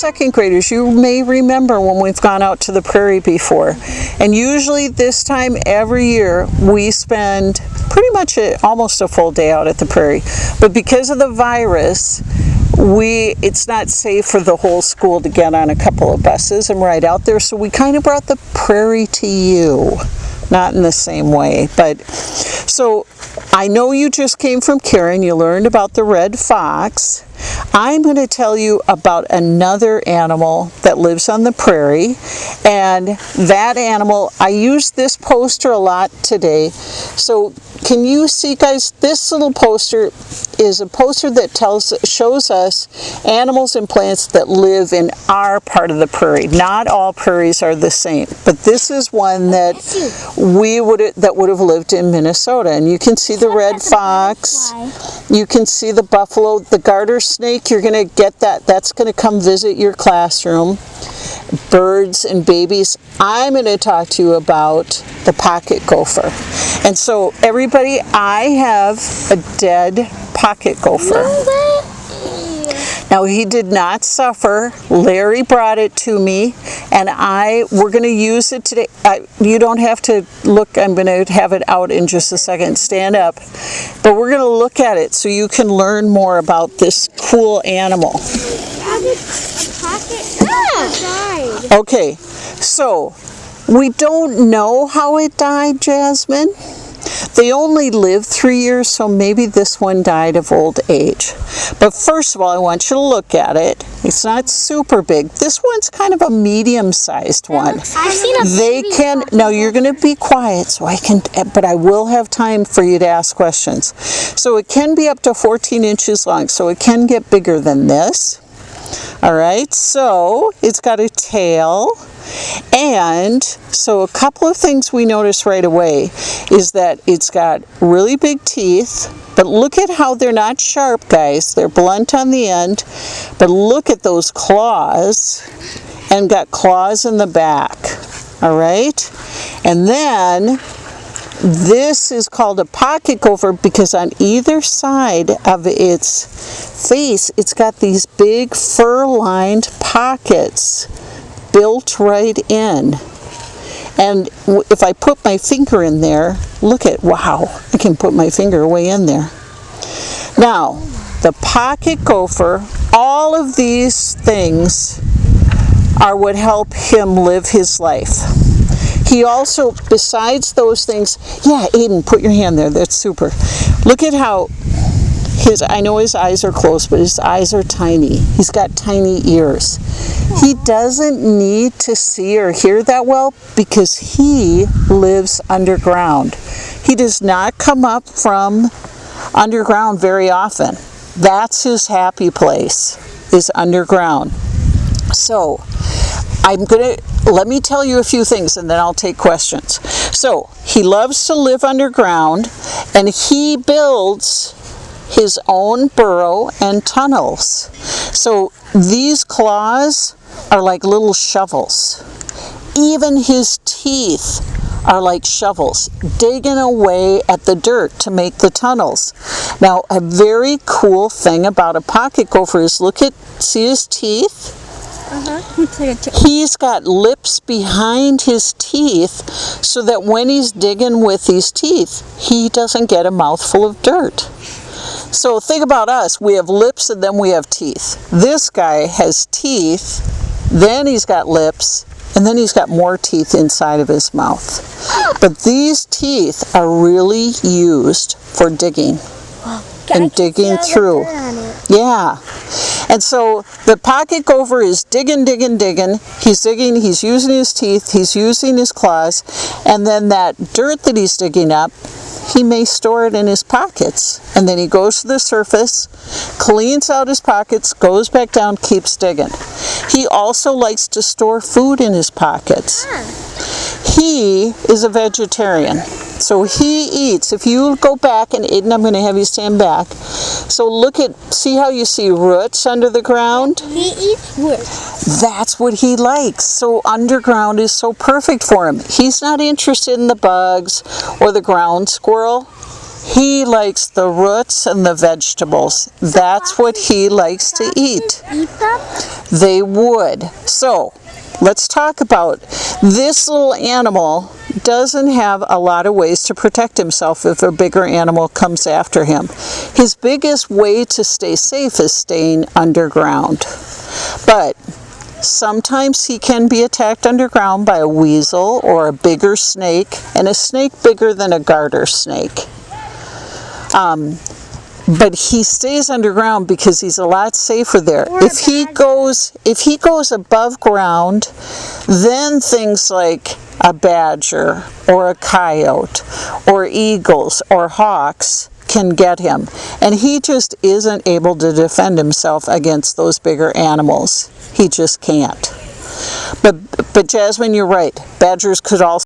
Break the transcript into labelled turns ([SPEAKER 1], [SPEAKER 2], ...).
[SPEAKER 1] second graders, you may remember when we've gone out to the prairie before. And usually this time every year we spend pretty much almost a full day out at the prairie. But because of the virus, it's not safe for the whole school to get on a couple of buses and ride out there. So we kind of brought the prairie to you. Not in the same way, but so I know you just came from Karen. You learned about the red fox. I'm going to tell you about another animal that lives on the prairie, and that animal, I used this poster a lot today. So can you see, guys, this little poster is a poster that shows us animals and plants that live in our part of the prairie. Not all prairies are the same, but this is one that would have lived in Minnesota. And you can see the red fox, you can see the buffalo, the garter snake. You're going to get that. That's going to come visit your classroom. Birds and babies. I'm going to talk to you about the pocket gopher. And so everybody, I have a dead pocket gopher. Now he did not suffer. Larry brought it to me, and we're going to use it today. You don't have to look. I'm going to have it out in just a second. Stand up. But we're going to look at it so you can learn more about this cool animal. Okay, so we don't know how it died, Jasmine. They only lived 3 years, so maybe this one died of old age. But first of all, I want you to look at it. It's not super big. This one's kind of a medium-sized one.
[SPEAKER 2] I've seen a
[SPEAKER 1] Now you're going to be quiet, but I will have time for you to ask questions. So it can be up to 14 inches long, so it can get bigger than this. All right, so it's got a tail. And so a couple of things we notice right away is that it's got really big teeth, but look at how they're not sharp, guys. They're blunt on the end, but look at those claws, and got claws in the back. All right, and then this is called a pocket gopher because on either side of its face, it's got these big fur-lined pockets built right in. And if I put my finger in there, wow, I can put my finger way in there. Now, the pocket gopher, all of these things are what help him live his life. He also, besides those things, yeah, Aiden, put your hand there, that's super. Look at how I know his eyes are closed, but his eyes are tiny. He's got tiny ears. He doesn't need to see or hear that well because he lives underground. He does not come up from underground very often. That's his happy place, is underground. So, let me tell you a few things and then I'll take questions. So, he loves to live underground, and he builds his own burrow and tunnels. So these claws are like little shovels. Even his teeth are like shovels, digging away at the dirt to make the tunnels. Now, a very cool thing about a pocket gopher is see his teeth? He's got lips behind his teeth so that when he's digging with these teeth, he doesn't get a mouthful of dirt. So think about us. We have lips and then we have teeth. This guy has teeth, then he's got lips, and then he's got more teeth inside of his mouth. But these teeth are really used for digging and digging through. Yeah. And so the pocket gopher is digging. He's digging, he's using his teeth, he's using his claws, and then that dirt that he's digging up, he may store it in his pockets, and then he goes to the surface, cleans out his pockets, goes back down, keeps digging. He also likes to store food in his pockets. He is a vegetarian, so he eats. If you go back, and Aiden, I'm going to have you stand back. So see how you see roots under the ground?
[SPEAKER 2] He eats roots.
[SPEAKER 1] That's what he likes. So underground is so perfect for him. He's not interested in the bugs or the ground squirrel. He likes the roots and the vegetables. That's what he likes to eat.
[SPEAKER 2] Eat them?
[SPEAKER 1] They would. So, let's talk about this little animal. Doesn't have a lot of ways to protect himself if a bigger animal comes after him. His biggest way to stay safe is staying underground. But sometimes he can be attacked underground by a weasel or a bigger snake, and a snake bigger than a garter snake. But he stays underground because he's a lot safer there. If he goes above ground, then things like a badger or a coyote or eagles or hawks can get him. And he just isn't able to defend himself against those bigger animals. He just can't. But Jasmine, you're right. Badgers could also